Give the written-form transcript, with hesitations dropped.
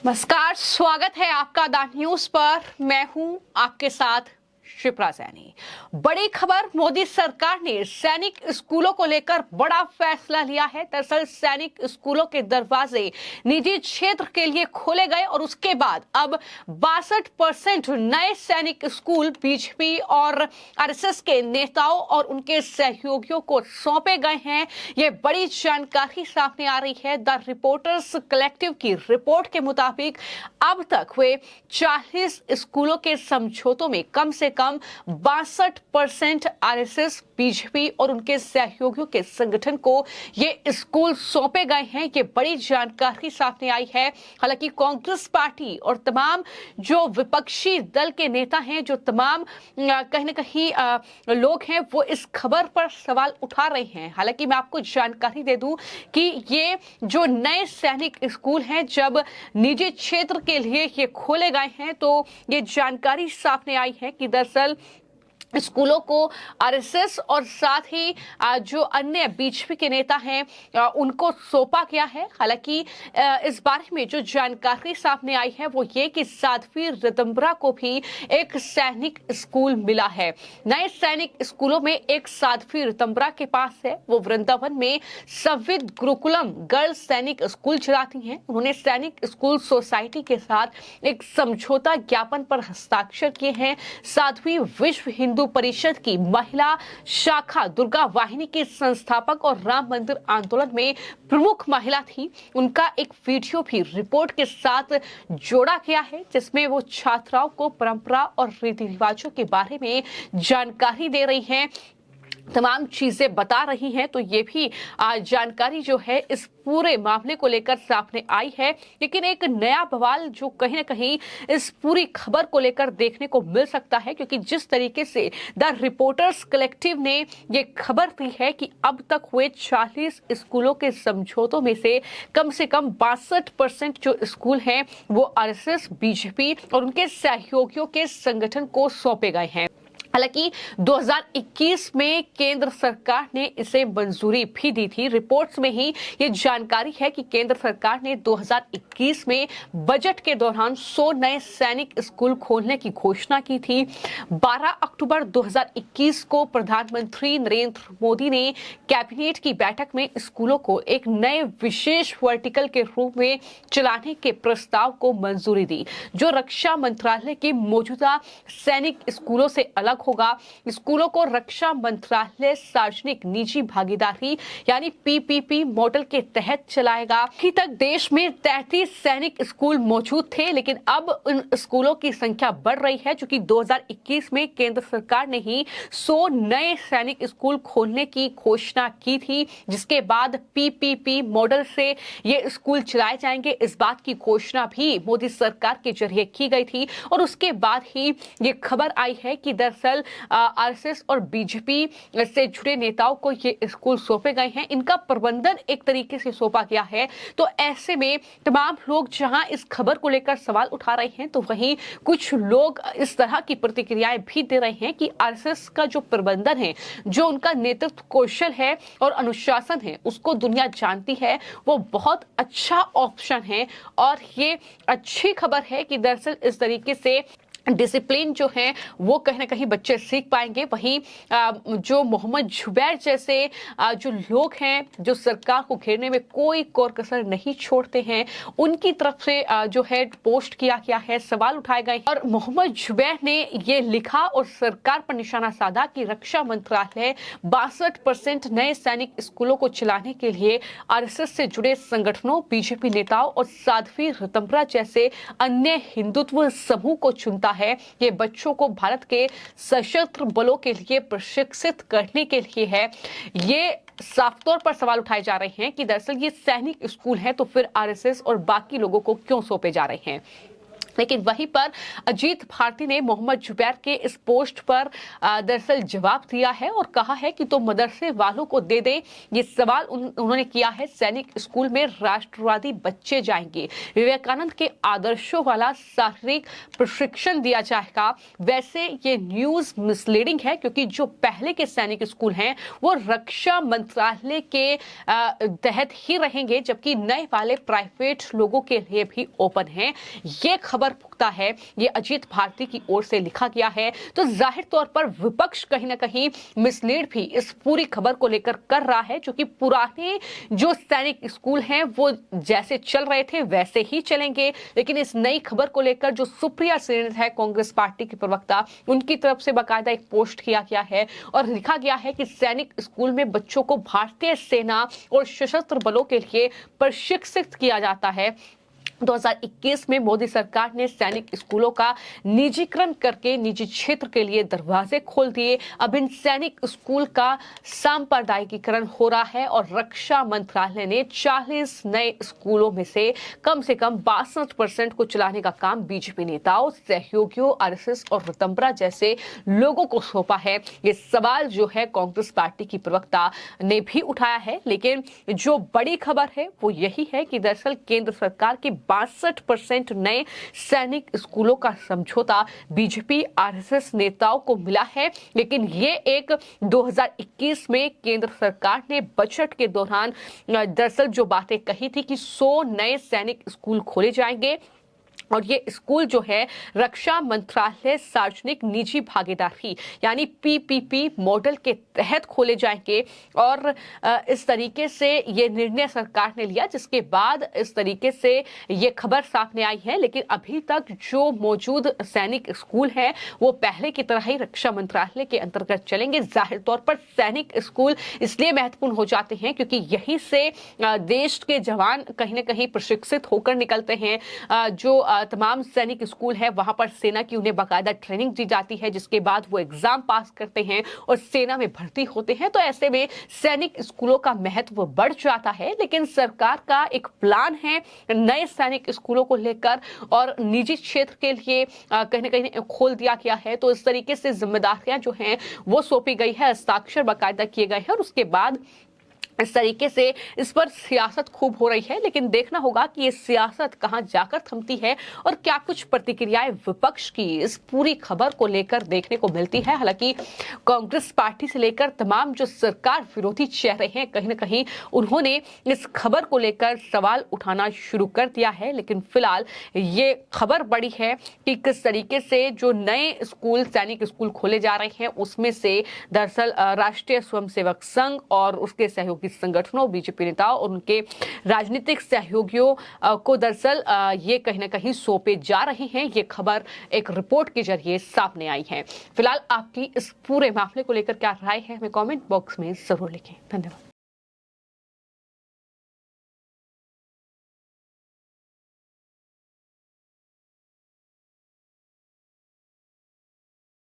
नमस्कार, स्वागत है आपका द न्यूज पर। मैं हूं आपके साथ शिप्रा सैनी। बड़ी खबर, मोदी सरकार ने सैनिक स्कूलों को लेकर बड़ा फैसला लिया है। दरअसल सैनिक स्कूलों के दरवाजे निजी क्षेत्र के लिए खोले गए और उसके बाद अब 62% नए सैनिक स्कूल बीजेपी और आरएसएस के नेताओं और उनके सहयोगियों को सौंपे गए हैं। ये बड़ी जानकारी सामने आ रही है। द रिपोर्टर्स कलेक्टिव की रिपोर्ट के मुताबिक अब तक हुए 40 स्कूलों के समझौतों में कम से कम 62% आरएसएस, बीजेपी और उनके सहयोगियों के संगठन को ये स्कूल सौंपे गए हैं। ये बड़ी जानकारी सामने आई है। हालांकि कांग्रेस पार्टी और तमाम जो विपक्षी दल के नेता हैं, जो तमाम कहीं न कहीं लोग हैं, वो इस खबर पर सवाल उठा रहे हैं। हालांकि मैं आपको जानकारी दे दूं कि ये जो नए सैनिक स्कूल हैं, जब निजी क्षेत्र के लिए ये खोले गए हैं, तो ये जानकारी सामने आई है कि दरअसल स्कूलों को आरएसएस और साथ ही जो अन्य बीजेपी के नेता हैं उनको सौंपा गया है। हालांकि इस बारे में जो जानकारी सामने आई है वो ये कि साध्वी ऋतंबरा को भी एक सैनिक स्कूल मिला है। नए सैनिक स्कूलों में एक साध्वी ऋतंबरा के पास है। वो वृंदावन में संविद गुरुकुलम गर्ल्स सैनिक स्कूल चलाती हैं। उन्होंने सैनिक स्कूल सोसाइटी के साथ एक समझौता ज्ञापन पर हस्ताक्षर किए हैं। साध्वी विश्व हिंदू परिषद की महिला शाखा दुर्गा वाहिनी की संस्थापक और राम मंदिर आंदोलन में प्रमुख महिला थी। उनका एक वीडियो भी रिपोर्ट के साथ जोड़ा गया है, जिसमें वो छात्राओं को परंपरा और रीति रिवाजों के बारे में जानकारी दे रही हैं, तमाम चीजें बता रही हैं। तो ये भी जानकारी जो है इस पूरे मामले को लेकर सामने आई है। लेकिन एक नया बवाल जो कहीं ना कहीं इस पूरी खबर को लेकर देखने को मिल सकता है, क्योंकि जिस तरीके से द रिपोर्टर्स कलेक्टिव ने ये खबर दी है कि अब तक हुए 40 स्कूलों के समझौतों में से कम 62% जो स्कूल हैं वो आरएसएस, बीजेपी और उनके सहयोगियों के संगठन को सौंपे गए हैं। हालांकि 2021 में केंद्र सरकार ने इसे मंजूरी भी दी थी। रिपोर्ट्स में ही ये जानकारी है कि केंद्र सरकार ने 2021 में बजट के दौरान 100 नए सैनिक स्कूल खोलने की घोषणा की थी। 12 अक्टूबर 2021 को प्रधानमंत्री नरेंद्र मोदी ने कैबिनेट की बैठक में स्कूलों को एक नए विशेष वर्टिकल के रूप में चलाने के प्रस्ताव को मंजूरी दी, जो रक्षा मंत्रालय के मौजूदा सैनिक स्कूलों से अलग होगा। स्कूलों को रक्षा मंत्रालय सार्वजनिक निजी भागीदारी यानी पीपीपी मॉडल के तहत चलाएगा। अभी तक देश में 33 सैनिक स्कूल मौजूद थे, लेकिन अब उन स्कूलों की संख्या बढ़ रही है, क्योंकि 2021 में केंद्र सरकार ने ही 100 नए सैनिक स्कूल खोलने की घोषणा की थी, जिसके बाद पीपीपी मॉडल से ये स्कूल चलाए जाएंगे। इस बात की घोषणा भी मोदी सरकार के जरिए की गई थी और उसके बाद ही ये खबर आई है कि दरअसल आरएसएस और बीजेपी से जुड़े नेताओं को ये स्कूल सौंपे गए हैं। इनका प्रबंधन एक तरीके से सौंपा गया है। तो ऐसे में तमाम लोग जहां इस खबर को लेकर सवाल उठा रहे हैं, तो वहीं कुछ लोग इस तरह की प्रतिक्रियाएं भी दे रहे हैं कि आरएसएस का जो प्रबंधन है, जो उनका नेतृत्व कौशल है और अनुशासन है, उसको दुनिया जानती है। वो बहुत अच्छा ऑप्शन है और ये अच्छी खबर है कि दरअसल इस तरीके से डिसिप्लिन जो है वो कहीं ना कहीं बच्चे सीख पाएंगे। वहीं जो मोहम्मद जुबैर जैसे जो लोग हैं, जो सरकार को घेरने में कोई कोर कसर नहीं छोड़ते हैं, उनकी तरफ से जो है पोस्ट किया गया है, सवाल उठाए गए और मोहम्मद जुबैर ने ये लिखा और सरकार पर निशाना साधा कि रक्षा मंत्रालय 62% नए सैनिक स्कूलों को चलाने के लिए आरएसएस से जुड़े संगठनों, बीजेपी नेताओं और साध्वी ऋतंबरा जैसे अन्य हिंदुत्व समूह को चुनता है। ये बच्चों को भारत के सशस्त्र बलों के लिए प्रशिक्षित करने के लिए है। ये साफ तौर पर सवाल उठाए जा रहे हैं कि दरअसल ये सैनिक स्कूल है, तो फिर आरएसएस और बाकी लोगों को क्यों सौंपे जा रहे हैं। लेकिन वहीं पर अजीत भारती ने मोहम्मद जुबैर के इस पोस्ट पर दरअसल जवाब दिया है और कहा है कि तो मदरसे वालों को दे दें। ये सवाल उन्होंने किया है। सैनिक स्कूल में राष्ट्रवादी बच्चे जाएंगे, विवेकानंद के आदर्शों वाला शारीरिक प्रशिक्षण दिया जाएगा। वैसे ये न्यूज मिसलीडिंग है क्योंकि जो पहले के सैनिक स्कूल हैं वो रक्षा मंत्रालय के तहत ही रहेंगे, जबकि नए वाले प्राइवेट लोगों के लिए भी ओपन हैं। ये खबर पुख्ता है, ये अजीत भारती की ओर से लिखा गया है। तो जाहिर तौर पर विपक्ष कहीं ना कहीं मिसलीड भी इस पूरी खबर को लेकर कर रहा है, क्योंकि पुराने जो सैनिक स्कूल हैं वो जैसे चल रहे थे वैसे ही चलेंगे। लेकिन इस नई खबर को लेकर जो सुप्रिया सेन है, कांग्रेस पार्टी की प्रवक्ता, उनकी तरफ से बाकायदा एक पोस्ट किया गया है और लिखा गया है कि सैनिक स्कूल में बच्चों को भारतीय सेना और सशस्त्र बलों के लिए प्रशिक्षित किया जाता है। 2021 में मोदी सरकार ने सैनिक स्कूलों का निजीकरण करके निजी क्षेत्र के लिए दरवाजे खोल दिए। अब इन सैनिक स्कूल का सांप्रदायिकीकरण हो रहा है और रक्षा मंत्रालय ने 40 नए स्कूलों में से कम 62% को चलाने का काम बीजेपी नेताओं, सहयोगियों, आरएसएस और ऋतंबरा जैसे लोगों को सौंपा है। ये सवाल जो है कांग्रेस पार्टी की प्रवक्ता ने भी उठाया है, लेकिन जो बड़ी खबर है वो यही है कि दरअसल केंद्र सरकार की 62% नए सैनिक स्कूलों का समझौता बीजेपी आरएसएस नेताओं को मिला है। लेकिन ये एक 2021 में केंद्र सरकार ने बजट के दौरान दरअसल जो बातें कही थी कि 100 नए सैनिक स्कूल खोले जाएंगे और ये स्कूल जो है रक्षा मंत्रालय सार्वजनिक निजी भागीदारी यानी पीपीपी मॉडल के तहत खोले जाएंगे। और इस तरीके से ये निर्णय सरकार ने लिया, जिसके बाद इस तरीके से ये खबर सामने आई है। लेकिन अभी तक जो मौजूद सैनिक स्कूल है वो पहले की तरह ही रक्षा मंत्रालय के अंतर्गत चलेंगे। जाहिर तौर पर सैनिक स्कूल इसलिए महत्वपूर्ण हो जाते हैं क्योंकि यहीं से देश के जवान कहीं ना कहीं प्रशिक्षित होकर निकलते हैं। जो तमाम सैनिक स्कूल है वहां पर सेना की उन्हें बाकायदा ट्रेनिंग दी जाती है, जिसके बाद वो एग्जाम पास करते हैं और सेना में भर्ती होते हैं। तो ऐसे में सैनिक स्कूलों का महत्व बढ़ जाता है। लेकिन सरकार का एक प्लान है नए सैनिक स्कूलों को लेकर और निजी क्षेत्र के लिए कहीं ना कहीं खोल दिया गया है। तो इस तरीके से जिम्मेदारियां जो हैं वो सौंपी गई है, हस्ताक्षर बाकायदा किए गए हैं और उसके बाद इस तरीके से इस पर सियासत खूब हो रही है। लेकिन देखना होगा कि ये सियासत कहां जाकर थमती है और क्या कुछ प्रतिक्रियाएं विपक्ष की इस पूरी खबर को लेकर देखने को मिलती है। हालांकि कांग्रेस पार्टी से लेकर तमाम जो सरकार विरोधी चेहरे हैं कहीं ना कहीं उन्होंने इस खबर को लेकर सवाल उठाना शुरू कर दिया है। लेकिन फिलहाल ये खबर बड़ी है कि किस तरीके से जो नए स्कूल सैनिक स्कूल खोले जा रहे हैं उसमें से दरअसल राष्ट्रीय स्वयंसेवक संघ और उसके सहयोगी संगठनों, बीजेपी नेताओं और उनके राजनीतिक सहयोगियों को दरअसल ये कहीं ना कहीं सौंपे जा रहे हैं। ये खबर एक रिपोर्ट के जरिए सामने आई है। फिलहाल आपकी इस पूरे मामले को लेकर क्या राय है हमें कमेंट बॉक्स में जरूर लिखें। धन्यवाद।